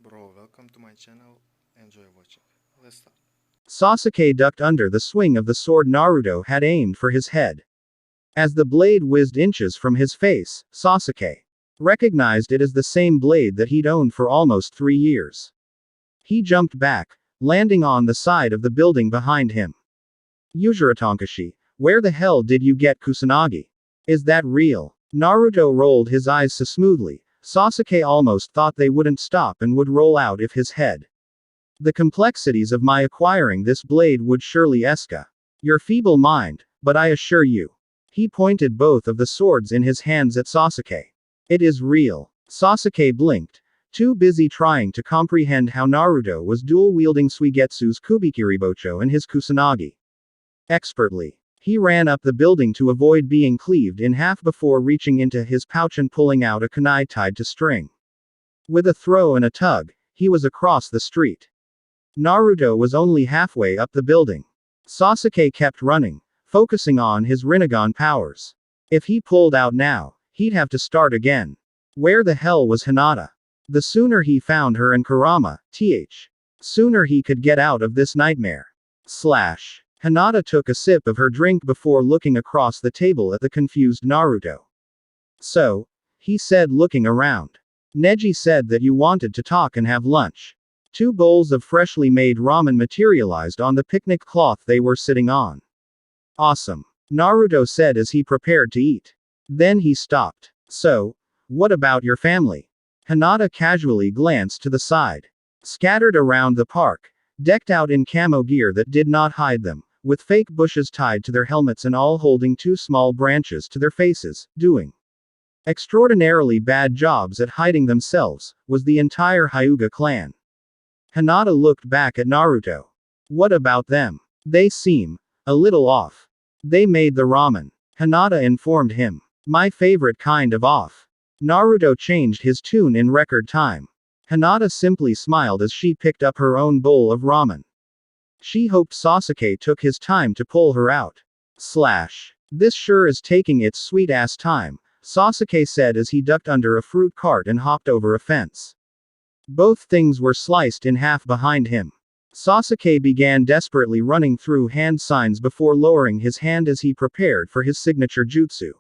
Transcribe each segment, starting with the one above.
Bro, welcome to my channel. Enjoy watching. Let's start. Sasuke ducked under the swing of the sword Naruto had aimed for his head. As the blade whizzed inches from his face, Sasuke recognized it as the same blade that he'd owned for almost 3 years. He jumped back, landing on the side of the building behind him. Yujiratonkashi, where the hell did you get Kusanagi? Is that real? Naruto rolled his eyes so smoothly, Sasuke almost thought they wouldn't stop and would roll out if his head. The complexities of my acquiring this blade would surely esca your feeble mind, but I assure you. He pointed both of the swords in his hands at Sasuke. It is real. Sasuke blinked, too busy trying to comprehend how Naruto was dual-wielding Suigetsu's Kubikiribocho and his Kusanagi expertly. He ran up the building to avoid being cleaved in half before reaching into his pouch and pulling out a kunai tied to string. With a throw and a tug, he was across the street. Naruto was only halfway up the building. Sasuke kept running, focusing on his Rinnegan powers. If he pulled out now, he'd have to start again. Where the hell was Hinata? The sooner he found her and Kurama, sooner he could get out of this nightmare. Hinata took a sip of her drink before looking across the table at the confused Naruto. So, he said, looking around. Neji said that you wanted to talk and have lunch. 2 bowls of freshly made ramen materialized on the picnic cloth they were sitting on. Awesome. Naruto said as he prepared to eat. Then he stopped. So, what about your family? Hinata casually glanced to the side. Scattered around the park, decked out in camo gear that did not hide them, with fake bushes tied to their helmets and all holding 2 small branches to their faces, doing extraordinarily bad jobs at hiding themselves, was the entire Hyuga clan. Hinata looked back at Naruto. What about them? They seem a little off. They made the ramen. Hinata informed him. My favorite kind of off. Naruto changed his tune in record time. Hinata simply smiled as she picked up her own bowl of ramen. She hoped Sasuke took his time to pull her out. This sure is taking its sweet ass time, Sasuke said as he ducked under a fruit cart and hopped over a fence. Both things were sliced in half behind him. Sasuke began desperately running through hand signs before lowering his hand as he prepared for his signature jutsu.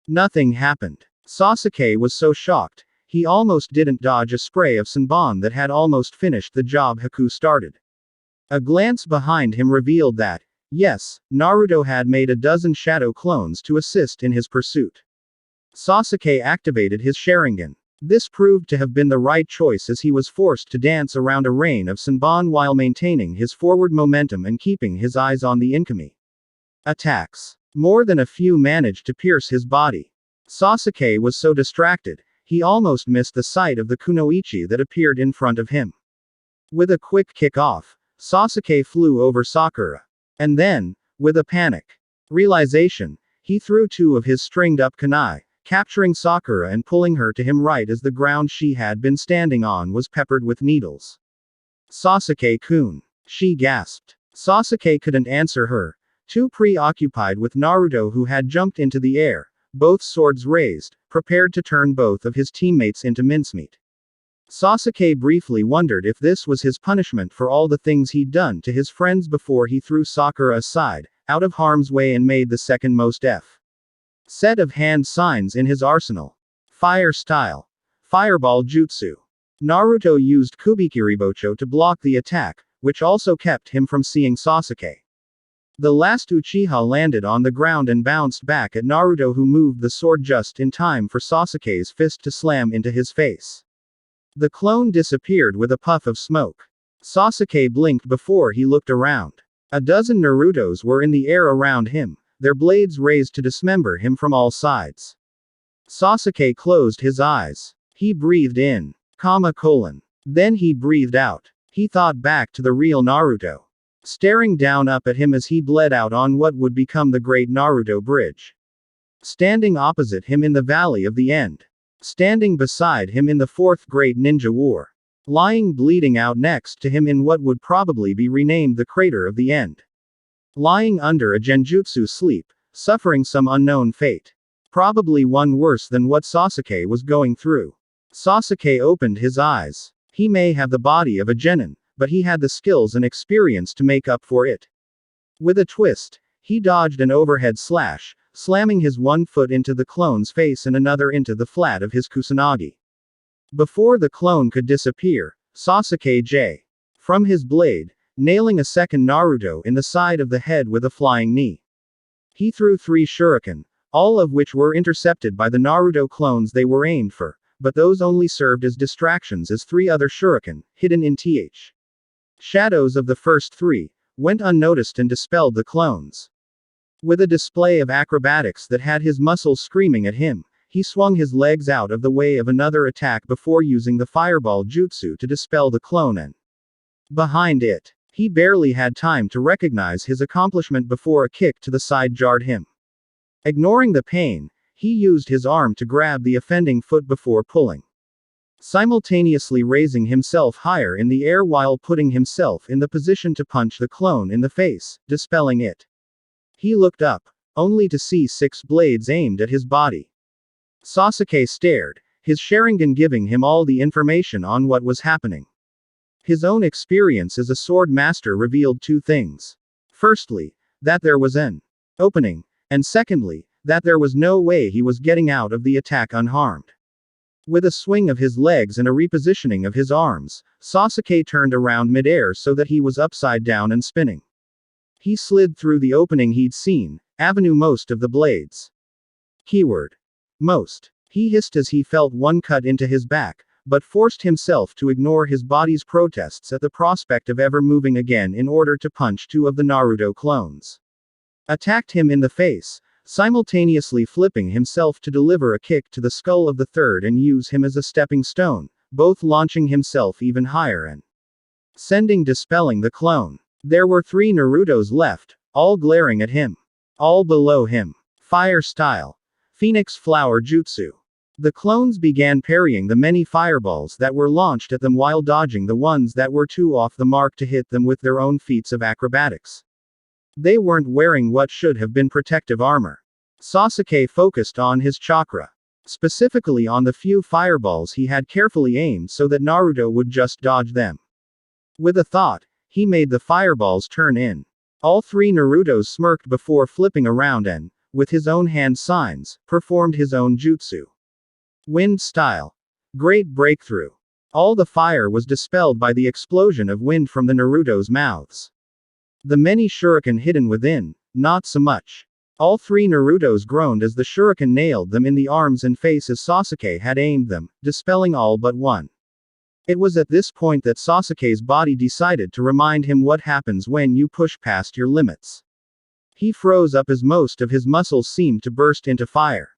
Nothing happened. Sasuke was so shocked, he almost didn't dodge a spray of Senbon that had almost finished the job Haku started. A glance behind him revealed that, yes, Naruto had made a dozen shadow clones to assist in his pursuit. Sasuke activated his Sharingan. This proved to have been the right choice as he was forced to dance around a rain of Senbon while maintaining his forward momentum and keeping his eyes on the incoming attacks. More than a few managed to pierce his body. Sasuke was so distracted, he almost missed the sight of the kunoichi that appeared in front of him. With a quick kick-off, Sasuke flew over Sakura. And then, with a panic realization, he threw 2 of his stringed-up kunai, capturing Sakura and pulling her to him right as the ground she had been standing on was peppered with needles. Sasuke-kun. She gasped. Sasuke couldn't answer her, too preoccupied with Naruto who had jumped into the air, both swords raised, prepared to turn both of his teammates into mincemeat. Sasuke briefly wondered if this was his punishment for all the things he'd done to his friends before he threw Sakura aside, out of harm's way and made the second most set of hand signs in his arsenal. Fire style. Fireball jutsu. Naruto used Kubikiribocho to block the attack, which also kept him from seeing Sasuke. The last Uchiha landed on the ground and bounced back at Naruto who moved the sword just in time for Sasuke's fist to slam into his face. The clone disappeared with a puff of smoke. Sasuke blinked before he looked around. A dozen Narutos were in the air around him, their blades raised to dismember him from all sides. Sasuke closed his eyes. He breathed in. Then he breathed out. He thought back to the real Naruto. Staring down up at him as he bled out on what would become the Great Naruto Bridge. Standing opposite him in the Valley of the End. Standing beside him in the Fourth Great Ninja War. Lying bleeding out next to him in what would probably be renamed the Crater of the End. Lying under a genjutsu sleep, suffering some unknown fate. Probably one worse than what Sasuke was going through. Sasuke opened his eyes. He may have the body of a genin, but he had the skills and experience to make up for it. With a twist, he dodged an overhead slash, slamming his one foot into the clone's face and another into the flat of his kusanagi. Before the clone could disappear, Sasuke J. from his blade, nailing a second Naruto in the side of the head with a flying knee. He threw 3 shuriken, all of which were intercepted by the Naruto clones they were aimed for, but those only served as distractions as 3 other shuriken, hidden in th. shadows of the first 3, went unnoticed and dispelled the clones. With a display of acrobatics that had his muscles screaming at him, he swung his legs out of the way of another attack before using the fireball jutsu to dispel the clone and behind it. He barely had time to recognize his accomplishment before a kick to the side jarred him. Ignoring the pain, he used his arm to grab the offending foot before pulling, simultaneously raising himself higher in the air while putting himself in the position to punch the clone in the face, dispelling it. He looked up, only to see 6 blades aimed at his body. Sasuke stared, his Sharingan giving him all the information on what was happening. His own experience as a sword master revealed 2 things. Firstly, that there was an opening, and secondly, that there was no way he was getting out of the attack unharmed. With a swing of his legs and a repositioning of his arms, Sasuke turned around midair so that he was upside down and spinning. He slid through the opening he'd seen, avenue most of the blades. Keyword. Most. He hissed as he felt one cut into his back, but forced himself to ignore his body's protests at the prospect of ever moving again in order to punch 2 of the Naruto clones. Attacked him in the face, simultaneously flipping himself to deliver a kick to the skull of the third and use him as a stepping stone, both launching himself even higher and dispelling the clone. There were 3 Narutos left, all glaring at him. All below him. Fire style. Phoenix Flower Jutsu. The clones began parrying the many fireballs that were launched at them while dodging the ones that were too off the mark to hit them with their own feats of acrobatics. They weren't wearing what should have been protective armor. Sasuke focused on his chakra. Specifically on the few fireballs he had carefully aimed so that Naruto would just dodge them. With a thought, he made the fireballs turn in. All 3 Narutos smirked before flipping around and, with his own hand signs, performed his own jutsu. Wind style. Great breakthrough. All the fire was dispelled by the explosion of wind from the Naruto's mouths. The many shuriken hidden within, not so much. All 3 Narutos groaned as the shuriken nailed them in the arms and face as Sasuke had aimed them, dispelling all but one. It was at this point that Sasuke's body decided to remind him what happens when you push past your limits. He froze up as most of his muscles seemed to burst into fire.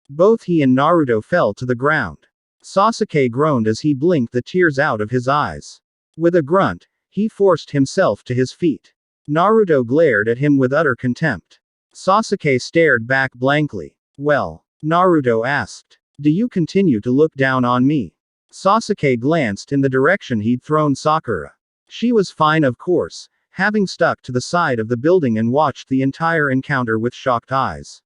Both he and Naruto fell to the ground. Sasuke groaned as he blinked the tears out of his eyes. With a grunt, he forced himself to his feet. Naruto glared at him with utter contempt. Sasuke stared back blankly. Well, Naruto asked, do you continue to look down on me? Sasuke glanced in the direction he'd thrown Sakura. She was fine, of course, having stuck to the side of the building and watched the entire encounter with shocked eyes.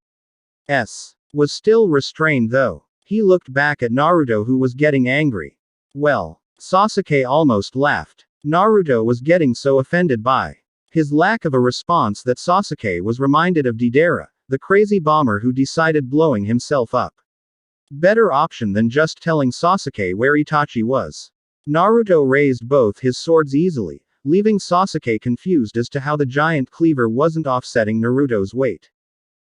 Was still restrained though. He looked back at Naruto, who was getting angry. Well, Sasuke almost laughed. Naruto was getting so offended by his lack of a response that Sasuke was reminded of Deidara, the crazy bomber who decided blowing himself up. Better option than just telling Sasuke where Itachi was. Naruto raised both his swords easily, leaving Sasuke confused as to how the giant cleaver wasn't offsetting Naruto's weight.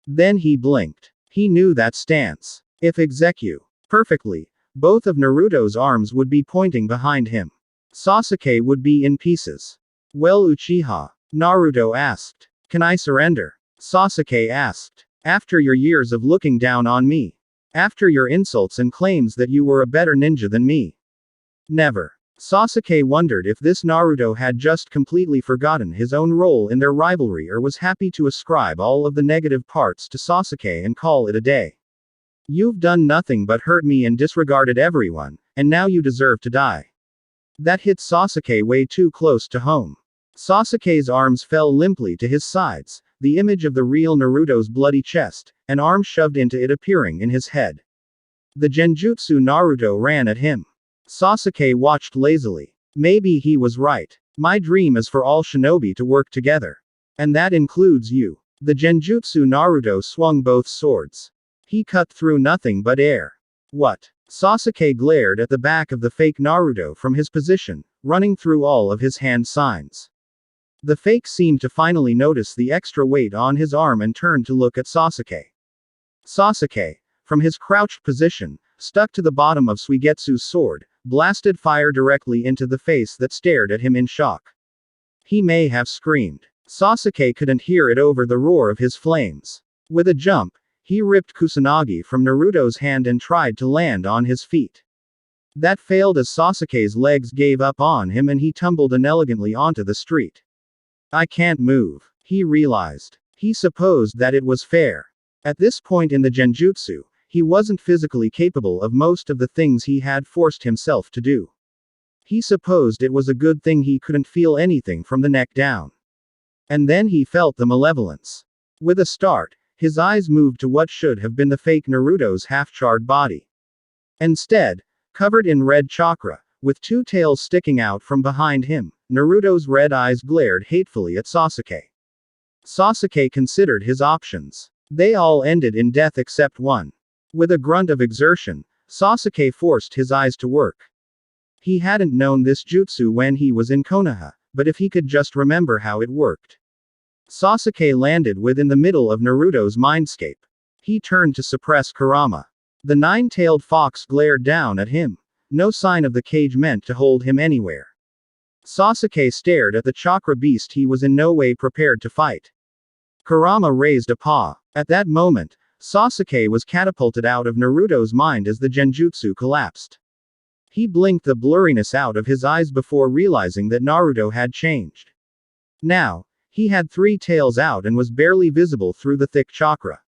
Then he blinked. He knew that stance. If execute perfectly, both of Naruto's arms would be pointing behind him. Sasuke would be in pieces. Well, Uchiha? Naruto asked. Can I surrender? Sasuke asked. After your years of looking down on me? After your insults and claims that you were a better ninja than me? Never. Sasuke wondered if this Naruto had just completely forgotten his own role in their rivalry or was happy to ascribe all of the negative parts to Sasuke and call it a day. You've done nothing but hurt me and disregarded everyone, and now you deserve to die. That hit Sasuke way too close to home. Sasuke's arms fell limply to his sides, the image of the real Naruto's bloody chest, an arm shoved into it appearing in his head. The genjutsu Naruto ran at him. Sasuke watched lazily. Maybe he was right. My dream is for all shinobi to work together. And that includes you. The genjutsu Naruto swung both swords. He cut through nothing but air. What? Sasuke glared at the back of the fake Naruto from his position, running through all of his hand signs. The fake seemed to finally notice the extra weight on his arm and turned to look at Sasuke. Sasuke, from his crouched position, stuck to the bottom of Suigetsu's sword, blasted fire directly into the face that stared at him in shock. He may have screamed. Sasuke couldn't hear it over the roar of his flames. With a jump, he ripped Kusanagi from Naruto's hand and tried to land on his feet. That failed as Sasuke's legs gave up on him and he tumbled inelegantly onto the street. I can't move, he realized. He supposed that it was fair. At this point in the genjutsu, he wasn't physically capable of most of the things he had forced himself to do. He supposed it was a good thing he couldn't feel anything from the neck down. And then he felt the malevolence. With a start, his eyes moved to what should have been the fake Naruto's half-charred body. Instead, covered in red chakra, with two tails sticking out from behind him, Naruto's red eyes glared hatefully at Sasuke. Sasuke considered his options. They all ended in death except one. With a grunt of exertion, Sasuke forced his eyes to work. He hadn't known this jutsu when he was in Konoha, but if he could just remember how it worked. Sasuke landed within the middle of Naruto's mindscape. He turned to suppress Kurama. The nine-tailed fox glared down at him. No sign of the cage meant to hold him anywhere. Sasuke stared at the chakra beast he was in no way prepared to fight. Kurama raised a paw. At that moment, Sasuke was catapulted out of Naruto's mind as the genjutsu collapsed. He blinked the blurriness out of his eyes before realizing that Naruto had changed. Now, he had three tails out and was barely visible through the thick chakra.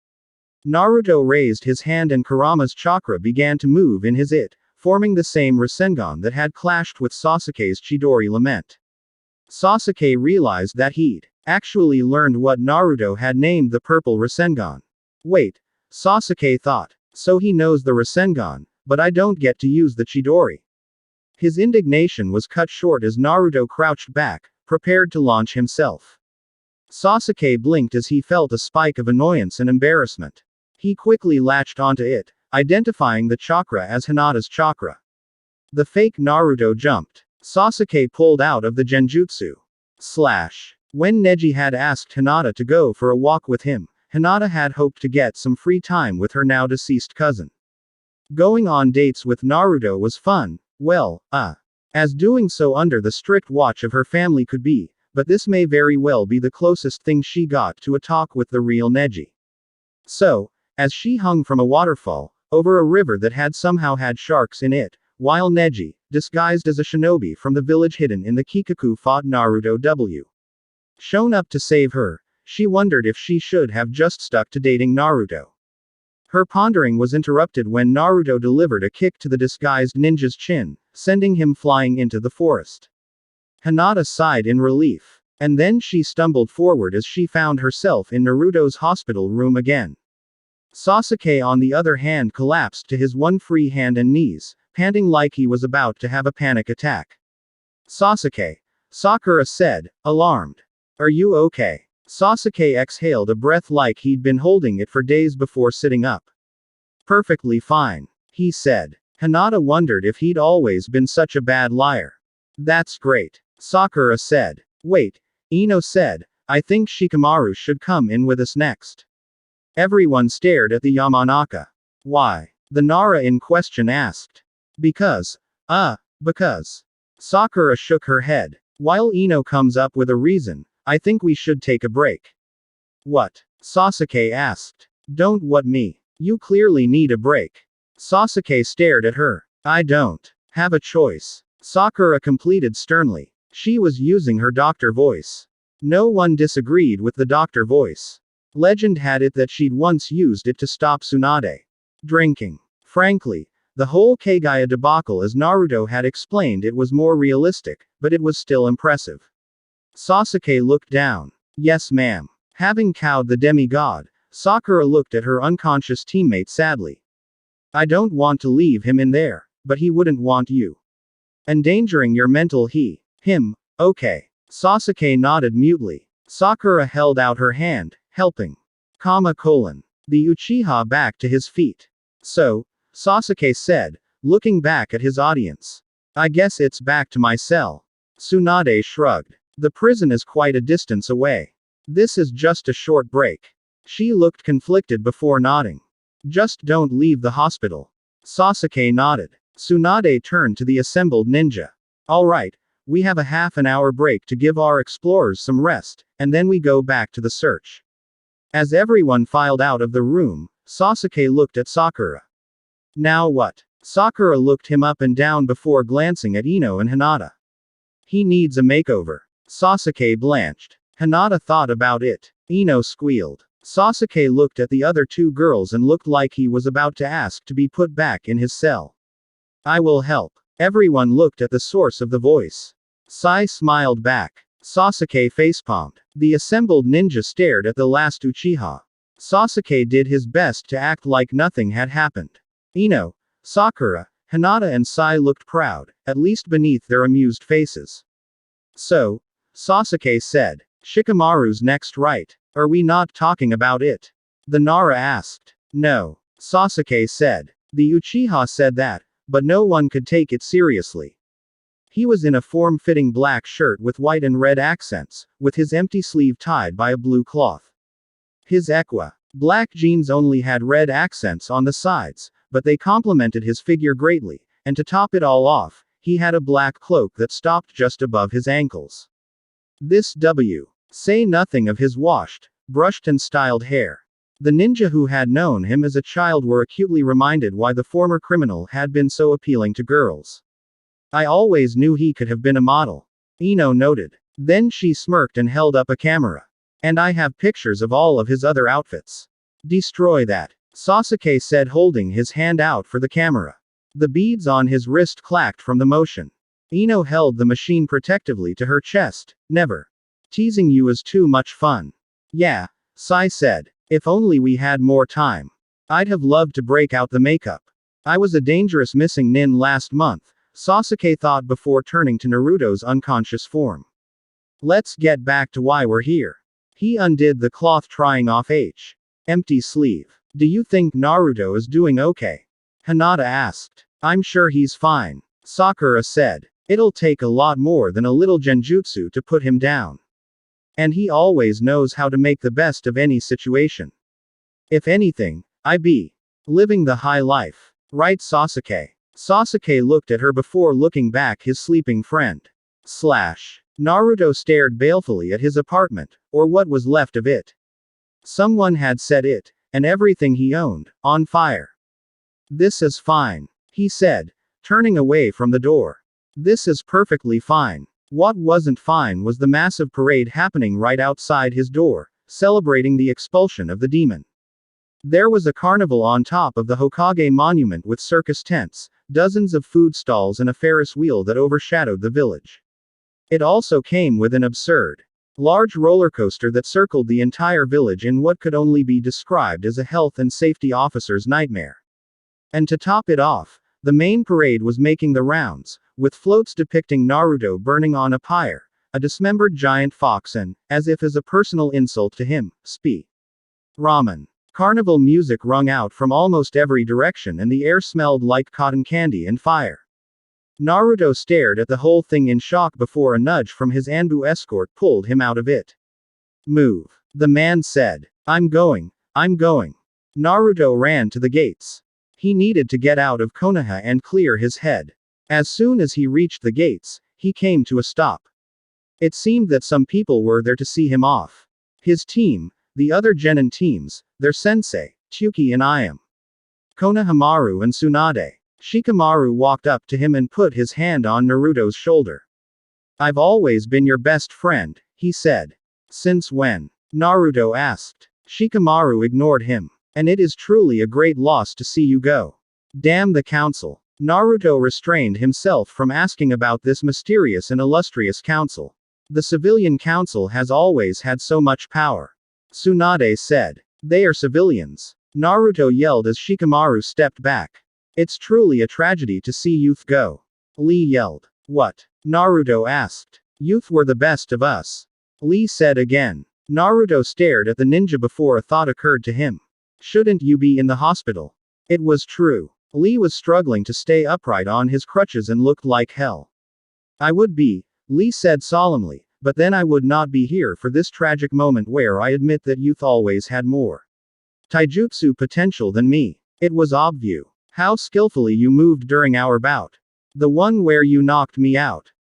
Naruto raised his hand and Kurama's chakra began to move in his it, forming the same Rasengan that had clashed with Sasuke's Chidori lament. Sasuke realized that he'd actually learned what Naruto had named the purple Rasengan. Wait, Sasuke thought. So he knows the Rasengan, but I don't get to use the Chidori. His indignation was cut short as Naruto crouched back, prepared to launch himself. Sasuke blinked as he felt a spike of annoyance and embarrassment. He quickly latched onto it, identifying the chakra as Hinata's chakra. The fake Naruto jumped. Sasuke pulled out of the genjutsu. Slash. When Neji had asked Hinata to go for a walk with him, Hinata had hoped to get some free time with her now deceased cousin. Going on dates with Naruto was fun, well, as doing so under the strict watch of her family could be, but this may very well be the closest thing she got to a talk with the real Neji. So, as she hung from a waterfall, over a river that had somehow had sharks in it, while Neji, disguised as a shinobi from the village hidden in the Kikaku fought Naruto W. Shown up to save her, she wondered if she should have just stuck to dating Naruto. Her pondering was interrupted when Naruto delivered a kick to the disguised ninja's chin, sending him flying into the forest. Hinata sighed in relief. And then she stumbled forward as she found herself in Naruto's hospital room again. Sasuke on the other hand collapsed to his one free hand and knees, panting like he was about to have a panic attack. Sasuke. Sakura said, alarmed. Are you okay? Sasuke exhaled a breath like he'd been holding it for days before sitting up. Perfectly fine, he said. Hinata wondered if he'd always been such a bad liar. That's great, Sakura said. Wait, Ino said, I think Shikamaru should come in with us next. Everyone stared at the Yamanaka. Why? The Nara in question asked. Because. Because. Sakura shook her head. While Ino comes up with a reason, I think we should take a break. What? Sasuke asked. Don't what me? You clearly need a break. Sasuke stared at her. I don't have a choice. Sakura completed sternly. She was using her doctor voice. No one disagreed with the doctor voice. Legend had it that she'd once used it to stop Tsunade drinking. Frankly, the whole Kagaya debacle as Naruto had explained it was more realistic, but it was still impressive. Sasuke looked down. Yes ma'am. Having cowed the demigod, Sakura looked at her unconscious teammate sadly. I don't want to leave him in there, but he wouldn't want you. Endangering your mental him. Okay. Sasuke nodded mutely. Sakura held out her hand, helping. The Uchiha back to his feet. So, Sasuke said, looking back at his audience. I guess it's back to my cell. Tsunade shrugged. The prison is quite a distance away. This is just a short break. She looked conflicted before nodding. Just don't leave the hospital. Sasuke nodded. Tsunade turned to the assembled ninja. Alright, we have a half an hour break to give our explorers some rest, and then we go back to the search. As everyone filed out of the room, Sasuke looked at Sakura. Now what? Sakura looked him up and down before glancing at Ino and Hinata. He needs a makeover. Sasuke blanched. Hinata thought about it. Ino squealed. Sasuke looked at the other two girls and looked like he was about to ask to be put back in his cell. I will help. Everyone looked at the source of the voice. Sai smiled back. Sasuke facepalmed. The assembled ninja stared at the last Uchiha. Sasuke did his best to act like nothing had happened. Ino, Sakura, Hinata and Sai looked proud, at least beneath their amused faces. So, Sasuke said, Shikamaru's next, right? Are we not talking about it? The Nara asked. No. Sasuke said. The Uchiha said that, but no one could take it seriously. He was in a form-fitting black shirt with white and red accents, with his empty sleeve tied by a blue cloth. His black jeans only had red accents on the sides, but they complemented his figure greatly, and to top it all off, he had a black cloak that stopped just above his ankles. Say nothing of his washed, brushed and styled hair. The ninja who had known him as a child were acutely reminded why the former criminal had been so appealing to girls. I always knew he could have been a model. Ino noted. Then she smirked and held up a camera. And I have pictures of all of his other outfits. Destroy that. Sasuke said, holding his hand out for the camera. The beads on his wrist clacked from the motion. Ino held the machine protectively to her chest. Never. Teasing you is too much fun. Yeah, Sai said. If only we had more time. I'd have loved to break out the makeup. I was a dangerous missing nin last month, Sasuke thought before turning to Naruto's unconscious form. Let's get back to why we're here. He undid the cloth, trying off empty sleeve. Do you think Naruto is doing okay? Hinata asked. I'm sure he's fine. Sakura said. It'll take a lot more than a little genjutsu to put him down. And he always knows how to make the best of any situation. If anything, I be living the high life. Right, Sasuke? Sasuke looked at her before looking back his sleeping friend. Naruto stared balefully at his apartment, or what was left of it. Someone had set it, and everything he owned, on fire. This is fine, he said, turning away from the door. This is perfectly fine. What wasn't fine was the massive parade happening right outside his door, celebrating the expulsion of the demon. There was a carnival on top of the Hokage monument with circus tents, dozens of food stalls and a Ferris wheel that overshadowed the village. It also came with an absurd, large roller coaster that circled the entire village in what could only be described as a health and safety officer's nightmare. And to top it off, the main parade was making the rounds, with floats depicting Naruto burning on a pyre, a dismembered giant fox and, as if as a personal insult to him, ramen. Carnival music rung out from almost every direction and the air smelled like cotton candy and fire. Naruto stared at the whole thing in shock before a nudge from his Anbu escort pulled him out of it. Move. The man said. I'm going. Naruto ran to the gates. He needed to get out of Konoha and clear his head. As soon as he reached the gates, he came to a stop. It seemed that some people were there to see him off. His team, the other genin teams, their sensei, Tsuki and Ayam. Konohamaru and Tsunade. Shikamaru walked up to him and put his hand on Naruto's shoulder. I've always been your best friend, he said. Since when? Naruto asked. Shikamaru ignored him. And it is truly a great loss to see you go. Damn the council. Naruto restrained himself from asking about this mysterious and illustrious council. The civilian council has always had so much power. Tsunade said. They are civilians. Naruto yelled as Shikamaru stepped back. It's truly a tragedy to see youth go. Lee yelled. What? Naruto asked. Youth were the best of us. Lee said again. Naruto stared at the ninja before a thought occurred to him. Shouldn't you be in the hospital? It was true. Lee was struggling to stay upright on his crutches and looked like hell. I would be, Lee said solemnly, but then I would not be here for this tragic moment where I admit that youth always had more taijutsu potential than me. It was obvious. How skillfully you moved during our bout. The one where you knocked me out.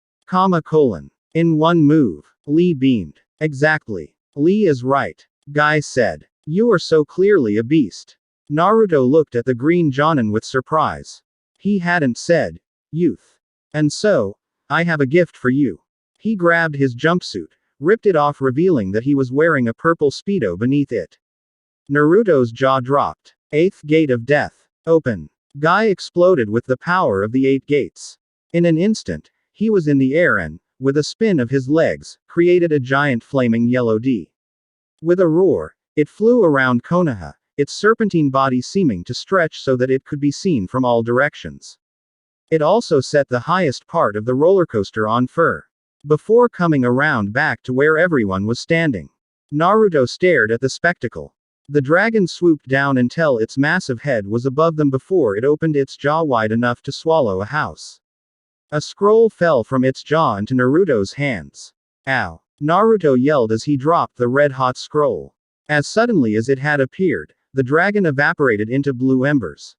In one move. Lee beamed. Exactly. Lee is right. Guy said. You are so clearly a beast. Naruto looked at the green Jonin with surprise. He hadn't said, youth. And so, I have a gift for you. He grabbed his jumpsuit, ripped it off revealing that he was wearing a purple speedo beneath it. Naruto's jaw dropped. Eighth gate of death. Open. Guy exploded with the power of the 8 gates. In an instant, he was in the air and, with a spin of his legs, created a giant flaming yellow D. With a roar, it flew around Konoha, its serpentine body seeming to stretch so that it could be seen from all directions. It also set the highest part of the roller coaster on fire. Before coming around back to where everyone was standing, Naruto stared at the spectacle. The dragon swooped down until its massive head was above them before it opened its jaw wide enough to swallow a house. A scroll fell from its jaw into Naruto's hands. Ow! Naruto yelled as he dropped the red-hot scroll. As suddenly as it had appeared, the dragon evaporated into blue embers.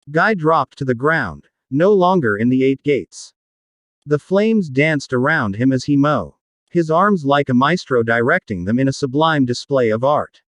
Guy dropped to the ground, no longer in the 8 gates. The flames danced around him as he mowed his arms like a maestro directing them in a sublime display of art.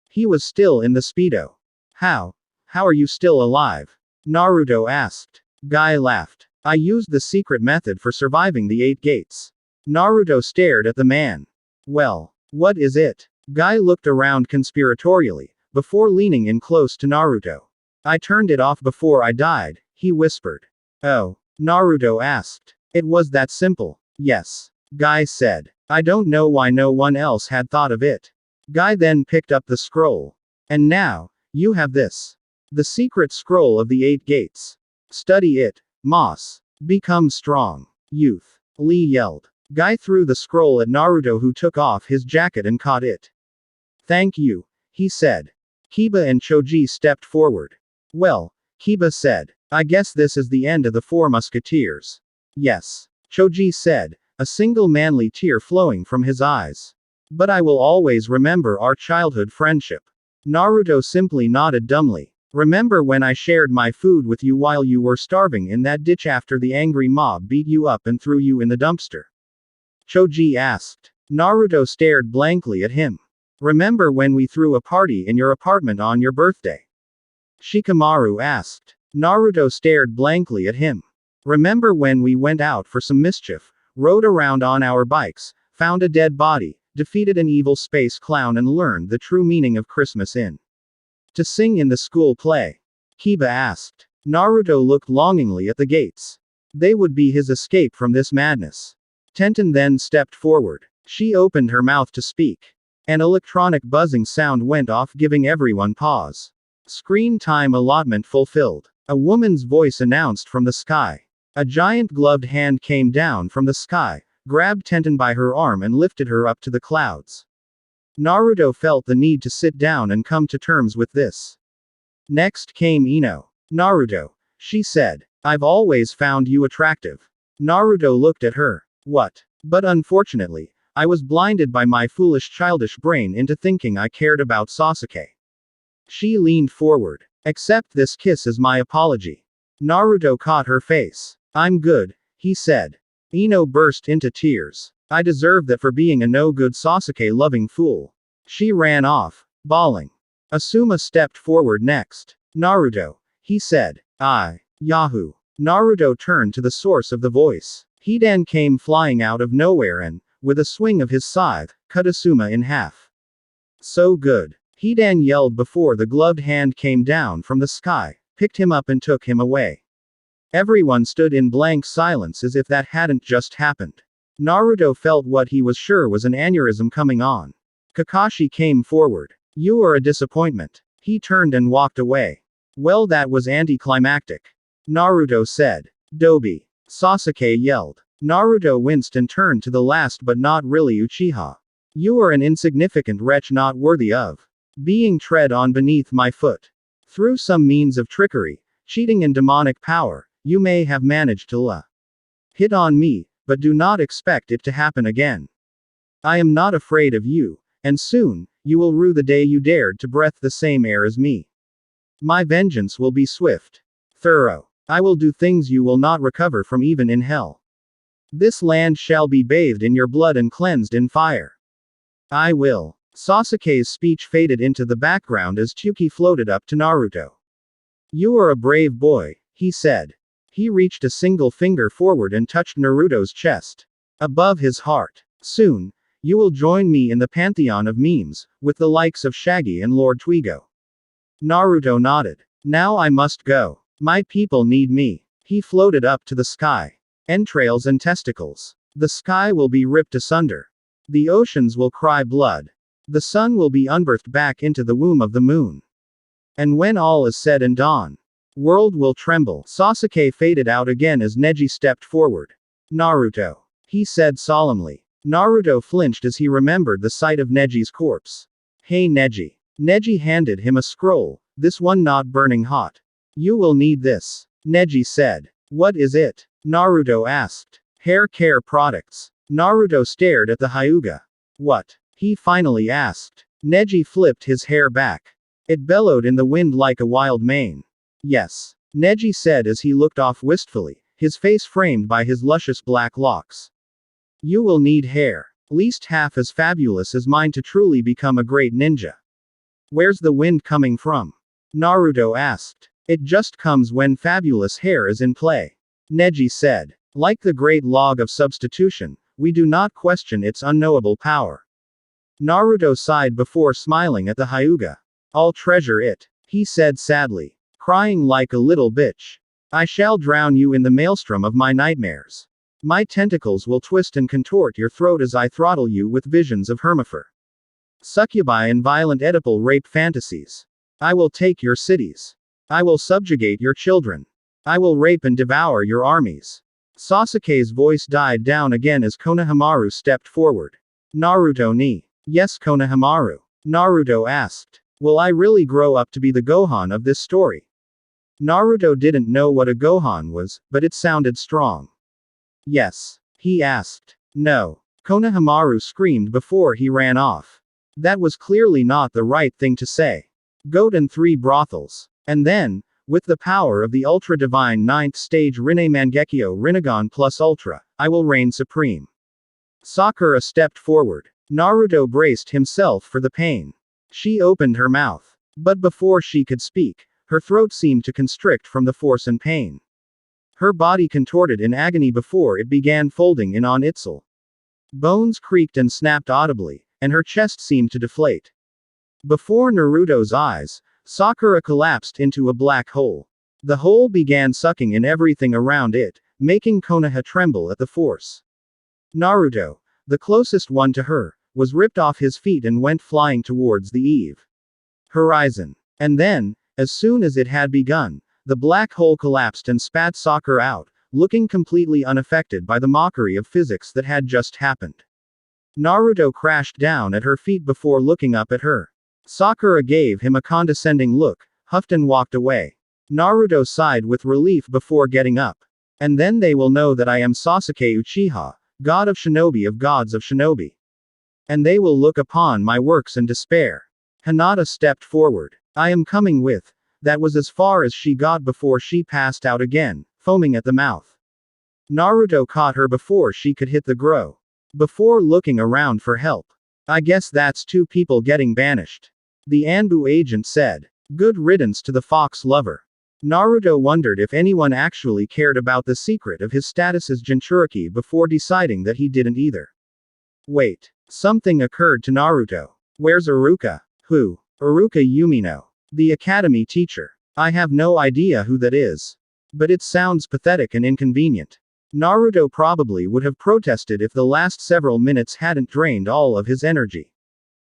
He was still in the speedo. How are you still alive? Naruto asked. Guy laughed. I used the secret method for surviving the 8 gates. Naruto stared at the man. Well, what is it? Guy looked around conspiratorially, before leaning in close to Naruto. I turned it off before I died, he whispered. Oh, Naruto asked. It was that simple. Yes. Guy said. I don't know why no one else had thought of it. Guy then picked up the scroll. And now, you have this. The secret scroll of the 8 gates. Study it, Moss. Become strong. Youth. Lee yelled. Guy threw the scroll at Naruto, who took off his jacket and caught it. Thank you, he said. Kiba and Choji stepped forward. Well, Kiba said. I guess this is the end of the 4 musketeers. Yes. Choji said, a single manly tear flowing from his eyes. But I will always remember our childhood friendship. Naruto simply nodded dumbly. Remember when I shared my food with you while you were starving in that ditch after the angry mob beat you up and threw you in the dumpster? Choji asked. Naruto stared blankly at him. Remember when we threw a party in your apartment on your birthday? Shikamaru asked. Naruto stared blankly at him. Remember when we went out for some mischief, rode around on our bikes, found a dead body, defeated an evil space clown and learned the true meaning of Christmas to sing in the school play? Kiba asked. Naruto looked longingly at the gates. They would be his escape from this madness. Tenten then stepped forward. She opened her mouth to speak. An electronic buzzing sound went off, giving everyone pause. Screen time allotment fulfilled. A woman's voice announced from the sky. A giant gloved hand came down from the sky, grabbed Tenten by her arm and lifted her up to the clouds. Naruto felt the need to sit down and come to terms with this. Next came Ino. Naruto, she said. I've always found you attractive. Naruto looked at her. What? But unfortunately, I was blinded by my foolish childish brain into thinking I cared about Sasuke. She leaned forward. Accept this kiss as my apology. Naruto caught her face. I'm good, he said. Ino burst into tears. I deserve that for being a no-good Sasuke-loving fool. She ran off, bawling. Asuma stepped forward next. Naruto, he said. Yahoo. Naruto turned to the source of the voice. Hidan came flying out of nowhere and, with a swing of his scythe, cut Asuma in half. So good. Hidan yelled before the gloved hand came down from the sky, picked him up and took him away. Everyone stood in blank silence as if that hadn't just happened. Naruto felt what he was sure was an aneurysm coming on. Kakashi came forward. You are a disappointment. He turned and walked away. Well, that was anticlimactic. Naruto said. Dobi. Sasuke yelled. Naruto winced and turned to the last but not really Uchiha. You are an insignificant wretch not worthy of being tread on beneath my foot. Through some means of trickery, cheating and demonic power, you may have managed to hit on me, but do not expect it to happen again. I am not afraid of you, and soon, you will rue the day you dared to breathe the same air as me. My vengeance will be swift, thorough. I will do things you will not recover from even in hell. This land shall be bathed in your blood and cleansed in fire. I will. Sasuke's speech faded into the background as Tsuki floated up to Naruto. You are a brave boy, he said. He reached a single finger forward and touched Naruto's chest. Above his heart. Soon, you will join me in the pantheon of memes, with the likes of Shaggy and Lord Twigo. Naruto nodded. Now I must go. My people need me. He floated up to the sky. Entrails and testicles. The sky will be ripped asunder. The oceans will cry blood. The sun will be unbirthed back into the womb of the moon. And when all is said and done, world will tremble. Sasuke faded out again as Neji stepped forward. Naruto, he said solemnly. Naruto flinched as he remembered the sight of Neji's corpse. Hey Neji. Neji handed him a scroll, this one not burning hot. You will need this. Neji said. What is it? Naruto asked. Hair care products. Naruto stared at the Hyuga. What? He finally asked. Neji flipped his hair back. It bellowed in the wind like a wild mane. Yes. Neji said as he looked off wistfully, his face framed by his luscious black locks. You will need hair. Least half as fabulous as mine to truly become a great ninja. Where's the wind coming from? Naruto asked. It just comes when fabulous hair is in play. Neji said. Like the great log of substitution, we do not question its unknowable power. Naruto sighed before smiling at the Hyuga. I'll treasure it, he said sadly, crying like a little bitch. I shall drown you in the maelstrom of my nightmares. My tentacles will twist and contort your throat as I throttle you with visions of hermifer, succubi and violent Oedipal rape fantasies. I will take your cities. I will subjugate your children. I will rape and devour your armies. Sasuke's voice died down again as Konohamaru stepped forward. Naruto ni. Yes Konohamaru. Naruto asked. Will I really grow up to be the Gohan of this story? Naruto didn't know what a Gohan was, but it sounded strong. Yes. He asked. No. Konohamaru screamed before he ran off. That was clearly not the right thing to say. Goat and 3 brothels. And then, with the power of the ultra-divine 9th stage Rinne Mangekyo Rinnegan plus Ultra, I will reign supreme. Sakura stepped forward. Naruto braced himself for the pain. She opened her mouth. But before she could speak, her throat seemed to constrict from the force and pain. Her body contorted in agony before it began folding in on itself. Bones creaked and snapped audibly, and her chest seemed to deflate. Before Naruto's eyes, Sakura collapsed into a black hole. The hole began sucking in everything around it, making Konoha tremble at the force. Naruto, the closest one to her, was ripped off his feet and went flying towards the eve horizon. And then, as soon as it had begun, the black hole collapsed and spat Sakura out, looking completely unaffected by the mockery of physics that had just happened. Naruto crashed down at her feet before looking up at her. Sakura gave him a condescending look, huffed and walked away. Naruto sighed with relief before getting up. And then they will know that I am Sasuke Uchiha, god of shinobi of gods of shinobi. And they will look upon my works and despair. Hinata stepped forward. I am coming with. That was as far as she got before she passed out again, foaming at the mouth. Naruto caught her before she could hit the ground. Before looking around for help. I guess that's 2 people getting banished. The Anbu agent said. Good riddance to the fox lover. Naruto wondered if anyone actually cared about the secret of his status as Jinchuriki before deciding that he didn't either. Wait. Something occurred to Naruto. Where's Iruka? Who? Iruka Yumino. The academy teacher. I have no idea who that is. But it sounds pathetic and inconvenient. Naruto probably would have protested if the last several minutes hadn't drained all of his energy.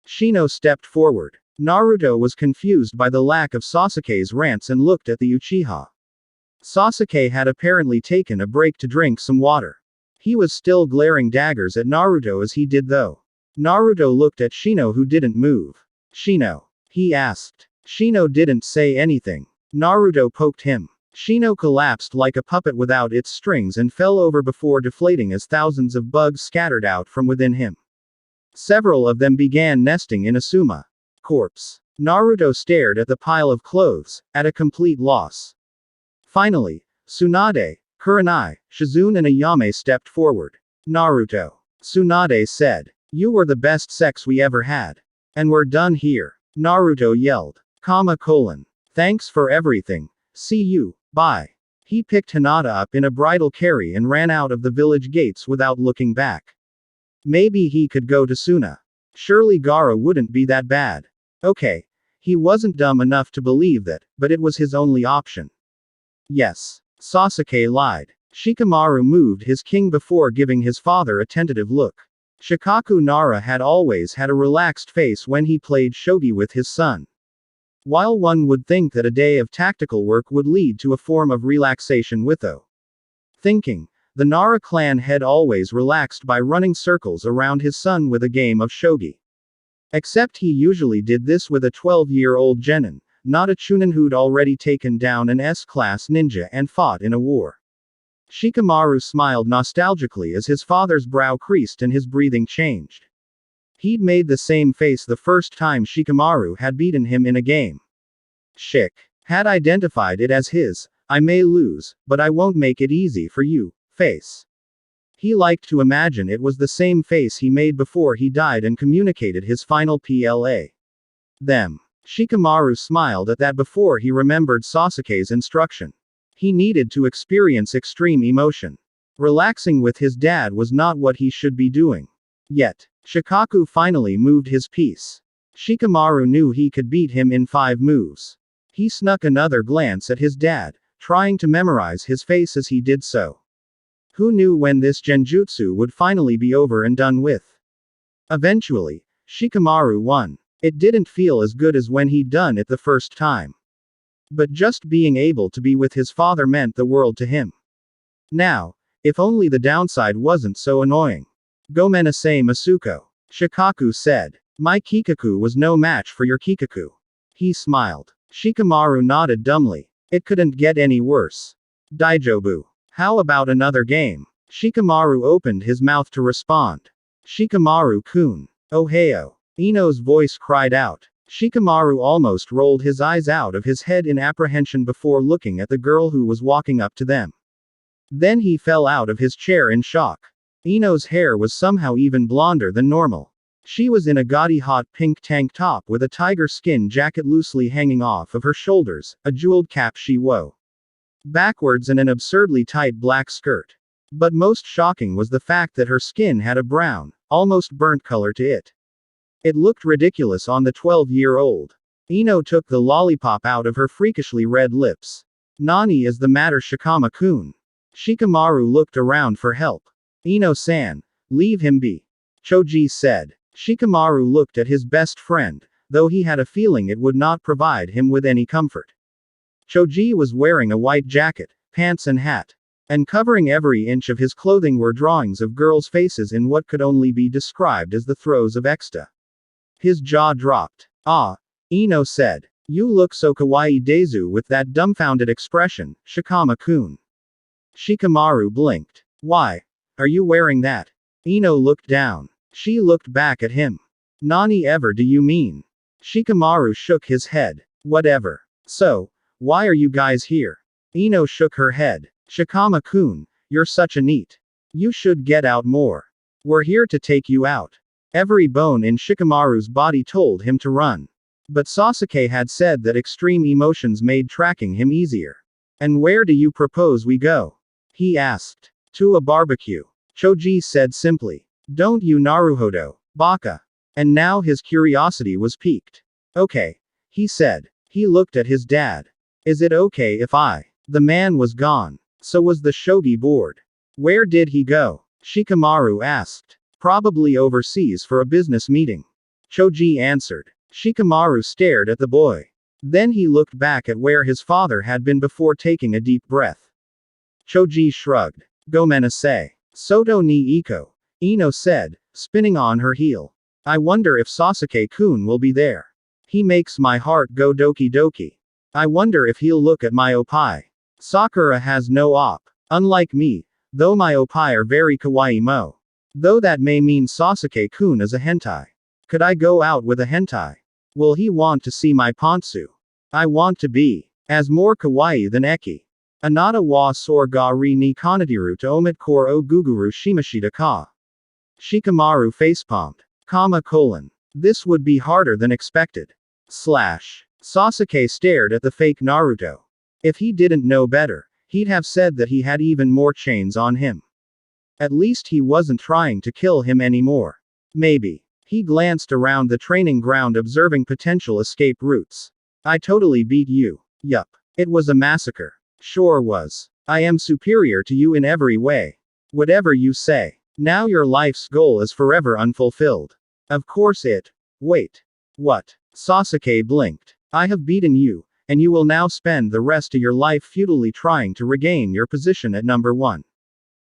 Shino stepped forward. Naruto was confused by the lack of Sasuke's rants and looked at the Uchiha. Sasuke had apparently taken a break to drink some water. He was still glaring daggers at Naruto as he did though. Naruto looked at Shino who didn't move. Shino? He asked. Shino didn't say anything. Naruto poked him. Shino collapsed like a puppet without its strings and fell over before deflating as thousands of bugs scattered out from within him. Several of them began nesting in Asuma corpse. Naruto stared at the pile of clothes, at a complete loss. Finally, Tsunade, Kurenai, Shizune and Ayame stepped forward. Naruto. Tsunade said. You were the best sex we ever had. And we're done here. Naruto yelled. Thanks for everything. See you, bye. He picked Hinata up in a bridal carry and ran out of the village gates without looking back. Maybe he could go to Suna. Surely Gaara wouldn't be that bad. Okay. He wasn't dumb enough to believe that, but it was his only option. Yes. Sasuke lied. Shikamaru moved his king before giving his father a tentative look. Shikaku Nara had always had a relaxed face when he played shogi with his son. While one would think that a day of tactical work would lead to a form of relaxation without thinking, the Nara clan head always relaxed by running circles around his son with a game of shogi. Except he usually did this with a 12-year-old genin, not a chunin who'd already taken down an S-class ninja and fought in a war. Shikamaru smiled nostalgically as his father's brow creased and his breathing changed. He'd made the same face the first time Shikamaru had beaten him in a game. Shik had identified it as his, I may lose, but I won't make it easy for you, face. He liked to imagine it was the same face he made before he died and communicated his final PLA. Them. Shikamaru smiled at that before he remembered Sasuke's instruction. He needed to experience extreme emotion. Relaxing with his dad was not what he should be doing. Yet, Shikaku finally moved his piece. Shikamaru knew he could beat him in 5 moves. He snuck another glance at his dad, trying to memorize his face as he did so. Who knew when this genjutsu would finally be over and done with? Eventually, Shikamaru won. It didn't feel as good as when he'd done it the first time. But just being able to be with his father meant the world to him. Now, if only the downside wasn't so annoying. Gomenasai Masuko. Shikaku said. My Kikaku was no match for your Kikaku. He smiled. Shikamaru nodded dumbly. It couldn't get any worse. Daijobu. How about another game? Shikamaru opened his mouth to respond. Shikamaru-kun. Ohio. Ino's voice cried out. Shikamaru almost rolled his eyes out of his head in apprehension before looking at the girl who was walking up to them. Then he fell out of his chair in shock. Ino's hair was somehow even blonder than normal. She was in a gaudy hot pink tank top with a tiger skin jacket loosely hanging off of her shoulders, a jeweled cap she wore backwards and an absurdly tight black skirt. But most shocking was the fact that her skin had a brown, almost burnt color to it. It looked ridiculous on the 12-year-old. Ino took the lollipop out of her freakishly red lips. Nani is the matter Shikama-kun? Shikamaru looked around for help. Ino-san, leave him be. Choji said. Shikamaru looked at his best friend, though he had a feeling it would not provide him with any comfort. Choji was wearing a white jacket, pants and hat. And covering every inch of his clothing were drawings of girls' faces in what could only be described as the throes of ecstasy. His jaw dropped. Ah, Ino said. You look so kawaii desu with that dumbfounded expression, Shikama-kun. Shikamaru blinked. Why? Are you wearing that? Ino looked down. She looked back at him. Nani ever do you mean? Shikamaru shook his head. Whatever. So, why are you guys here? Ino shook her head. Shikama-kun, you're such a neat. You should get out more. We're here to take you out. Every bone in Shikamaru's body told him to run. But Sasuke had said that extreme emotions made tracking him easier. And where do you propose we go? He asked. To a barbecue. Choji said simply. Don't you Naruhodo, baka. And now his curiosity was piqued. Okay. He said. He looked at his dad. Is it okay if I? The man was gone. So was the shogi board. Where did he go? Shikamaru asked. Probably overseas for a business meeting. Choji answered. Shikamaru stared at the boy. Then he looked back at where his father had been before taking a deep breath. Choji shrugged. Gomenasai. Soto ni iko. Ino said, spinning on her heel. I wonder if Sasuke-kun will be there. He makes my heart go doki doki. I wonder if he'll look at my oppai. Sakura has no op. Unlike me, though my oppai are very kawaii mo. Though that may mean Sasuke-kun is a hentai. Could I go out with a hentai? Will he want to see my pantsu? I want to be as more kawaii than Eki. Anata wa sor ga ri ni kanadiru to omit kor o guguru shimashita ka. Shikamaru facepalmed. Colon. This would be harder than expected. Sasuke stared at the fake Naruto. If he didn't know better, he'd have said that he had even more chains on him. At least he wasn't trying to kill him anymore. Maybe. He glanced around the training ground observing potential escape routes. I totally beat you. Yup. It was a massacre. Sure was. I am superior to you in every way. Whatever you say. Now your life's goal is forever unfulfilled. Of course it. Wait. What? Sasuke blinked. I have beaten you, and you will now spend the rest of your life futilely trying to regain your position at number 1.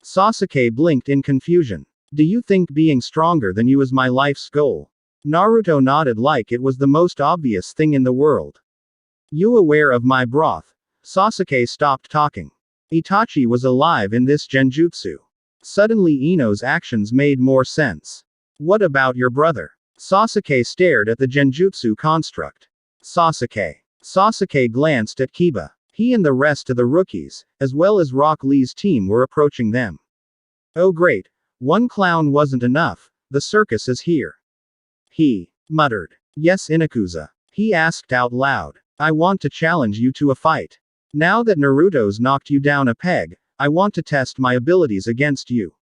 Sasuke blinked in confusion. Do you think being stronger than you is my life's goal? Naruto nodded like it was the most obvious thing in the world. You aware of my broth? Sasuke stopped talking. Itachi was alive in this genjutsu. Suddenly Ino's actions made more sense. What about your brother? Sasuke stared at the genjutsu construct. Sasuke glanced at Kiba. He and the rest of the rookies, as well as Rock Lee's team, were approaching them. Oh great. One clown wasn't enough, the circus is here. He muttered. Yes, Inakusa. He asked out loud. I want to challenge you to a fight. Now that Naruto's knocked you down a peg, I want to test my abilities against you.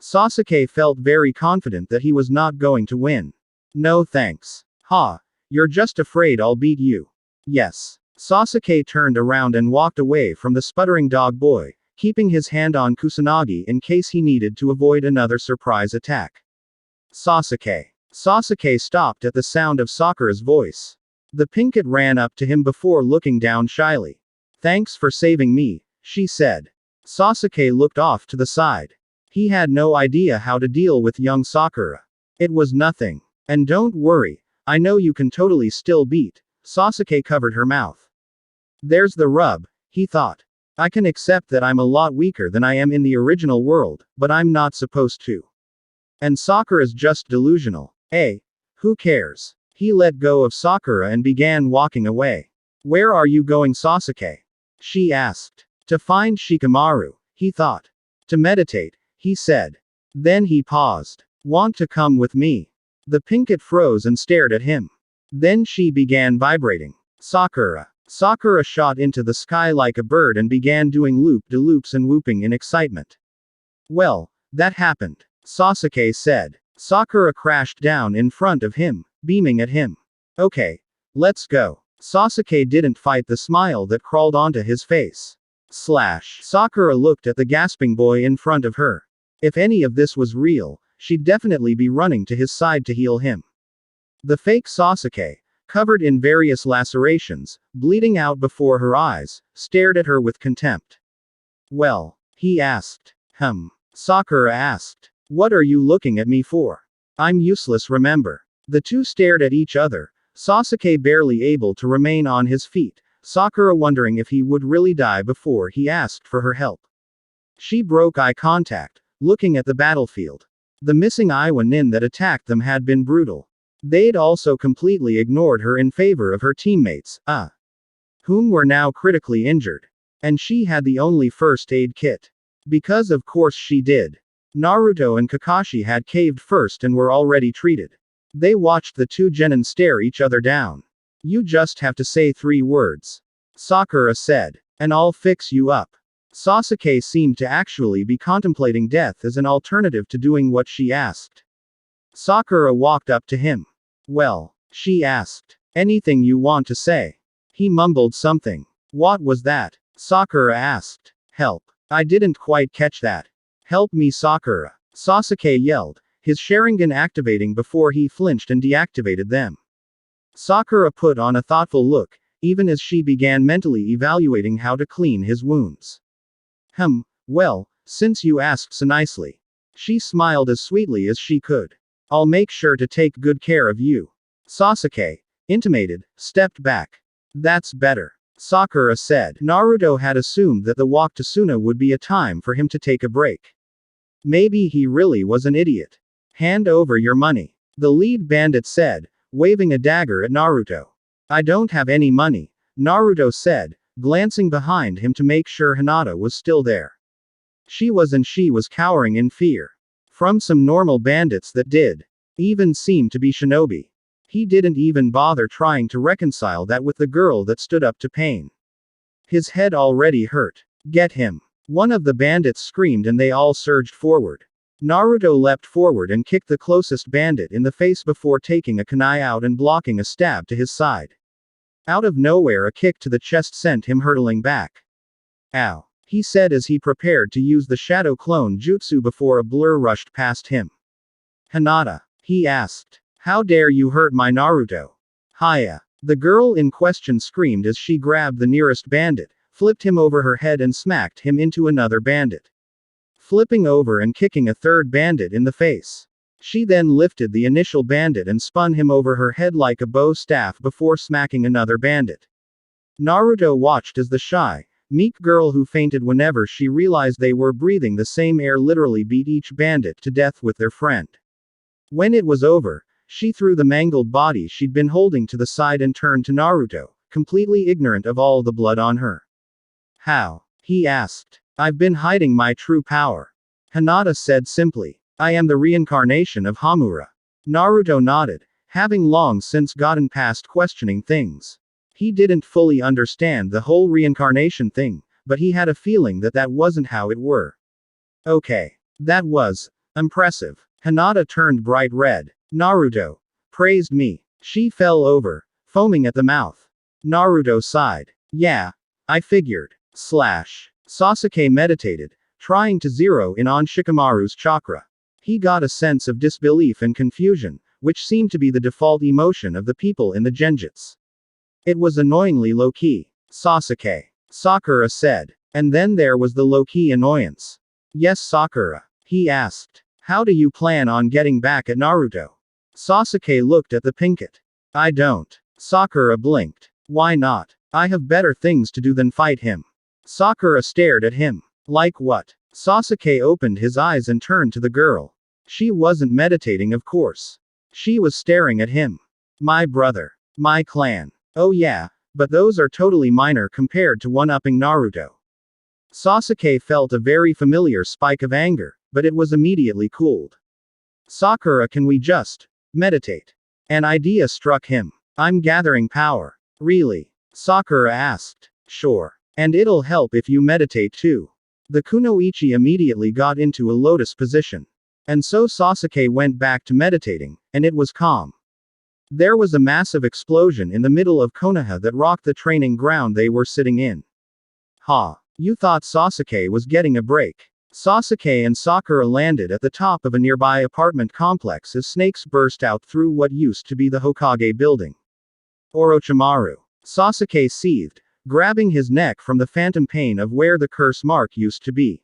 Sasuke felt very confident that he was not going to win. No thanks. Ha. You're just afraid I'll beat you. Yes. Sasuke turned around and walked away from the sputtering dog boy, keeping his hand on Kusanagi in case he needed to avoid another surprise attack. Sasuke. Sasuke stopped at the sound of Sakura's voice. The pinkett ran up to him before looking down shyly. Thanks for saving me, she said. Sasuke looked off to the side. He had no idea how to deal with young Sakura. It was nothing. And don't worry, I know you can totally still beat. Sasuke covered her mouth. There's the rub, he thought. I can accept that I'm a lot weaker than I am in the original world, but I'm not supposed to. And Sakura's just delusional. Who cares? He let go of Sakura and began walking away. Where are you going, Sasuke? She asked. To find Shikamaru, he thought. To meditate, he said. Then he paused. Want to come with me? The pinkett froze and stared at him. Then she began vibrating. Sakura. Sakura shot into the sky like a bird and began doing loop-de-loops and whooping in excitement. Well, that happened, Sasuke said. Sakura crashed down in front of him, beaming at him. Okay. Let's go. Sasuke didn't fight the smile that crawled onto his face. Sakura looked at the gasping boy in front of her. If any of this was real, she'd definitely be running to his side to heal him. The fake Sasuke, covered in various lacerations, bleeding out before her eyes, stared at her with contempt. Well, he asked. Sakura asked. What are you looking at me for? I'm useless, remember. The two stared at each other, Sasuke barely able to remain on his feet, Sakura wondering if he would really die before he asked for her help. She broke eye contact, looking at the battlefield. The missing Iwa nin that attacked them had been brutal. They'd also completely ignored her in favor of her teammates, whom were now critically injured. And she had the only first aid kit. Because of course she did. Naruto and Kakashi had caved first and were already treated. They watched the two genin stare each other down. You just have to say 3 words. Sakura said. And I'll fix you up. Sasuke seemed to actually be contemplating death as an alternative to doing what she asked. Sakura walked up to him. Well, she asked. Anything you want to say? He mumbled something. What was that? Sakura asked. Help. I didn't quite catch that. Help me, Sakura. Sasuke yelled, his Sharingan activating before he flinched and deactivated them. Sakura put on a thoughtful look, even as she began mentally evaluating how to clean his wounds. Well, since you asked so nicely. She smiled as sweetly as she could. I'll make sure to take good care of you. Sasuke, intimated, stepped back. That's better. Sakura said. Naruto had assumed that the walk to Suna would be a time for him to take a break. Maybe he really was an idiot. Hand over your money. The lead bandit said, waving a dagger at Naruto. I don't have any money, Naruto said, glancing behind him to make sure Hinata was still there. She was cowering in fear. From some normal bandits that did even seem to be shinobi. He didn't even bother trying to reconcile that with the girl that stood up to pain. His head already hurt. Get him. One of the bandits screamed and they all surged forward. Naruto leapt forward and kicked the closest bandit in the face before taking a kunai out and blocking a stab to his side. Out of nowhere, a kick to the chest sent him hurtling back. Ow, he said as he prepared to use the shadow clone jutsu before a blur rushed past him. Hinata, he asked. How dare you hurt my Naruto? Hiya. The girl in question screamed as she grabbed the nearest bandit, flipped him over her head and smacked him into another bandit. Flipping over and kicking a third bandit in the face. She then lifted the initial bandit and spun him over her head like a bow staff before smacking another bandit. Naruto watched as the shy, meek girl who fainted whenever she realized they were breathing the same air literally beat each bandit to death with their friend. When it was over, she threw the mangled body she'd been holding to the side and turned to Naruto, completely ignorant of all the blood on her. How? He asked. I've been hiding my true power. Hinata said simply. I am the reincarnation of Hamura. Naruto nodded, having long since gotten past questioning things. He didn't fully understand the whole reincarnation thing, but he had a feeling that that wasn't how it were. Okay. That was impressive. Hinata turned bright red. Naruto praised me. She fell over, foaming at the mouth. Naruto sighed. Yeah. I figured. Sasuke meditated, trying to zero in on Shikamaru's chakra. He got a sense of disbelief and confusion, which seemed to be the default emotion of the people in the Genjutsu. It was annoyingly low-key. Sasuke. Sakura said. And then there was the low-key annoyance. Yes, Sakura. He asked. How do you plan on getting back at Naruto? Sasuke looked at the pinkett. I don't. Sakura blinked. Why not? I have better things to do than fight him. Sakura stared at him. Like what? Sasuke opened his eyes and turned to the girl. She wasn't meditating, of course. She was staring at him. My brother. My clan. Oh yeah, but those are totally minor compared to one-upping Naruto. Sasuke felt a very familiar spike of anger, but it was immediately cooled. Sakura, can we just meditate? An idea struck him. I'm gathering power. Really? Sakura asked. Sure. And it'll help if you meditate too. The kunoichi immediately got into a lotus position. And so Sasuke went back to meditating, and it was calm. There was a massive explosion in the middle of Konoha that rocked the training ground they were sitting in. Ha! You thought Sasuke was getting a break. Sasuke and Sakura landed at the top of a nearby apartment complex as snakes burst out through what used to be the Hokage building. Orochimaru. Sasuke seethed, grabbing his neck from the phantom pain of where the curse mark used to be.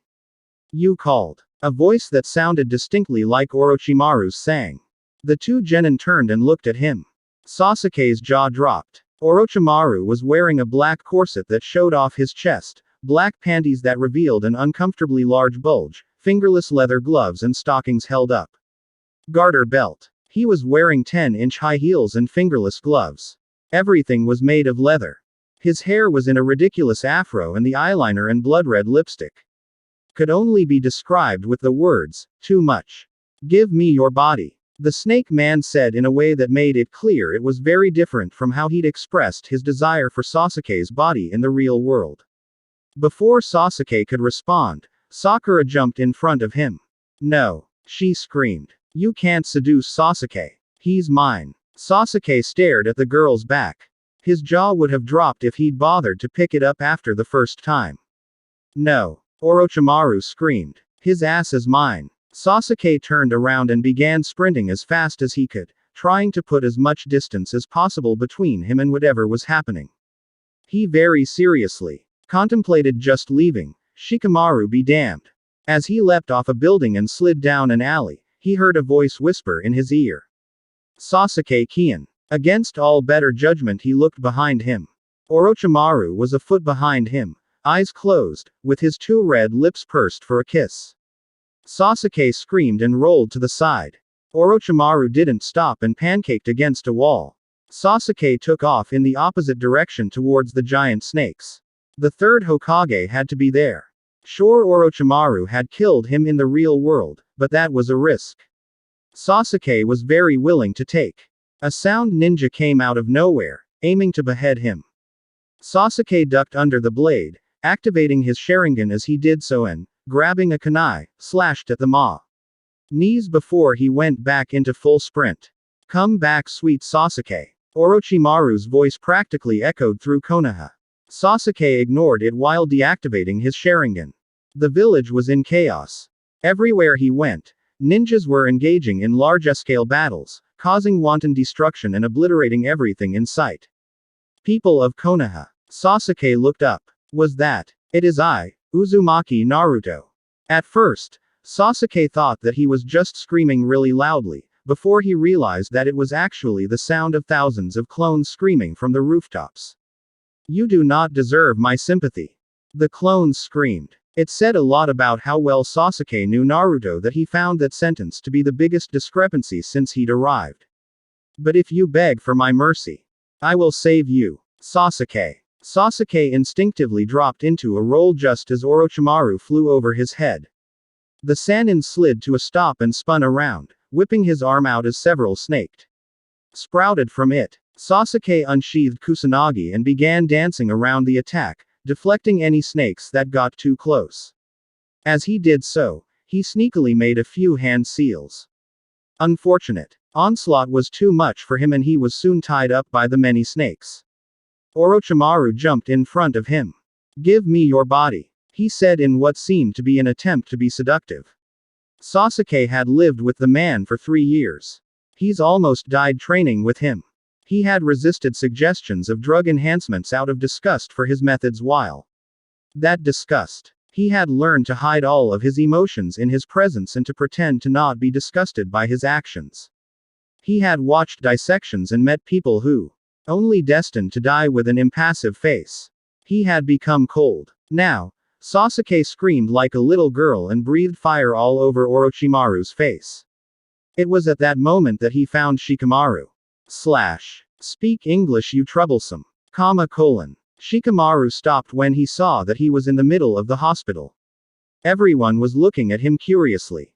You called. A voice that sounded distinctly like Orochimaru's sang. The two genin turned and looked at him. Sasuke's jaw dropped. Orochimaru was wearing a black corset that showed off his chest, black panties that revealed an uncomfortably large bulge, fingerless leather gloves and stockings held up. Garter belt. He was wearing 10-inch high heels and fingerless gloves. Everything was made of leather. His hair was in a ridiculous afro and the eyeliner and blood-red lipstick could only be described with the words, too much. Give me your body. The snake man said in a way that made it clear it was very different from how he'd expressed his desire for Sasuke's body in the real world. Before Sasuke could respond, Sakura jumped in front of him. No, she screamed. You can't seduce Sasuke. He's mine. Sasuke stared at the girl's back. His jaw would have dropped if he'd bothered to pick it up after the first time. No. Orochimaru screamed. His ass is mine. Sasuke turned around and began sprinting as fast as he could, trying to put as much distance as possible between him and whatever was happening. He very seriously contemplated just leaving. Shikamaru be damned. As he leapt off a building and slid down an alley, he heard a voice whisper in his ear. Sasuke Kiin. Against all better judgment he looked behind him. Orochimaru was a foot behind him, eyes closed, with his two red lips pursed for a kiss. Sasuke screamed and rolled to the side. Orochimaru didn't stop and pancaked against a wall. Sasuke took off in the opposite direction towards the giant snakes. The third Hokage had to be there. Sure, Orochimaru had killed him in the real world, but that was a risk Sasuke was very willing to take. A sound ninja came out of nowhere, aiming to behead him. Sasuke ducked under the blade, activating his Sharingan as he did so and, grabbing a kunai, slashed at the maw. Knees before he went back into full sprint. Come back, sweet Sasuke. Orochimaru's voice practically echoed through Konoha. Sasuke ignored it while deactivating his Sharingan. The village was in chaos. Everywhere he went, ninjas were engaging in large-scale battles, causing wanton destruction and obliterating everything in sight. People of Konoha. Sasuke looked up. Was that? It is I, Uzumaki Naruto. At first, Sasuke thought that he was just screaming really loudly, before he realized that it was actually the sound of thousands of clones screaming from the rooftops. You do not deserve my sympathy. The clones screamed. It said a lot about how well Sasuke knew Naruto that he found that sentence to be the biggest discrepancy since he'd arrived. But if you beg for my mercy, I will save you, Sasuke. Sasuke instinctively dropped into a roll just as Orochimaru flew over his head. The Sannin slid to a stop and spun around, whipping his arm out as several snaked sprouted from it. Sasuke unsheathed Kusanagi and began dancing around the attack, deflecting any snakes that got too close. As he did so, he sneakily made a few hand seals. Unfortunate. Onslaught was too much for him and he was soon tied up by the many snakes. Orochimaru jumped in front of him. Give me your body, he said in what seemed to be an attempt to be seductive. Sasuke had lived with the man for 3 years. He's almost died training with him. He had resisted suggestions of drug enhancements out of disgust for his methods while that disgust. He had learned to hide all of his emotions in his presence and to pretend to not be disgusted by his actions. He had watched dissections and met people who only destined to die with an impassive face. He had become cold. Now, Sasuke screamed like a little girl and breathed fire all over Orochimaru's face. It was at that moment that he found Shikamaru. Speak English, you troublesome. Shikamaru stopped when he saw that he was in the middle of the hospital. Everyone was looking at him curiously.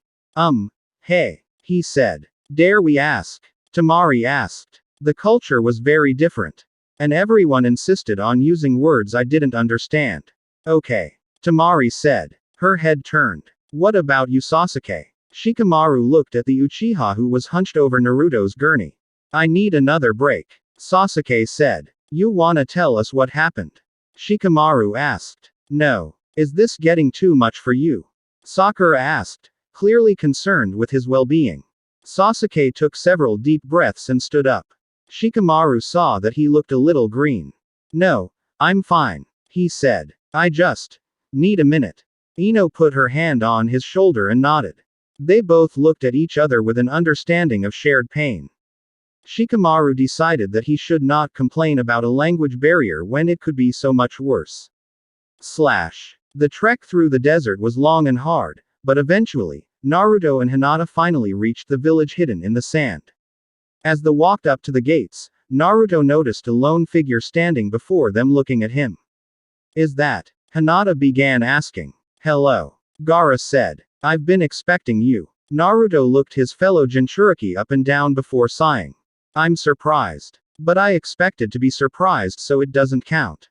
Hey, he said. Dare we ask? Tamari asked. The culture was very different. And everyone insisted on using words I didn't understand. Okay. Tamari said. Her head turned. What about you, Sasuke? Shikamaru looked at the Uchiha who was hunched over Naruto's gurney. I need another break. Sasuke said. You wanna tell us what happened? Shikamaru asked. No. Is this getting too much for you? Sakura asked, clearly concerned with his well-being. Sasuke took several deep breaths and stood up. Shikamaru saw that he looked a little green. No, I'm fine, he said. I just need a minute. Ino put her hand on his shoulder and nodded. They both looked at each other with an understanding of shared pain. Shikamaru decided that he should not complain about a language barrier when it could be so much worse. The trek through the desert was long and hard, but eventually, Naruto and Hinata finally reached the village hidden in the sand. As they walked up to the gates, Naruto noticed a lone figure standing before them looking at him. Is that? Hinata began asking. Hello. Gaara said. I've been expecting you. Naruto looked his fellow Jinchuriki up and down before sighing. I'm surprised. But I expected to be surprised, so it doesn't count.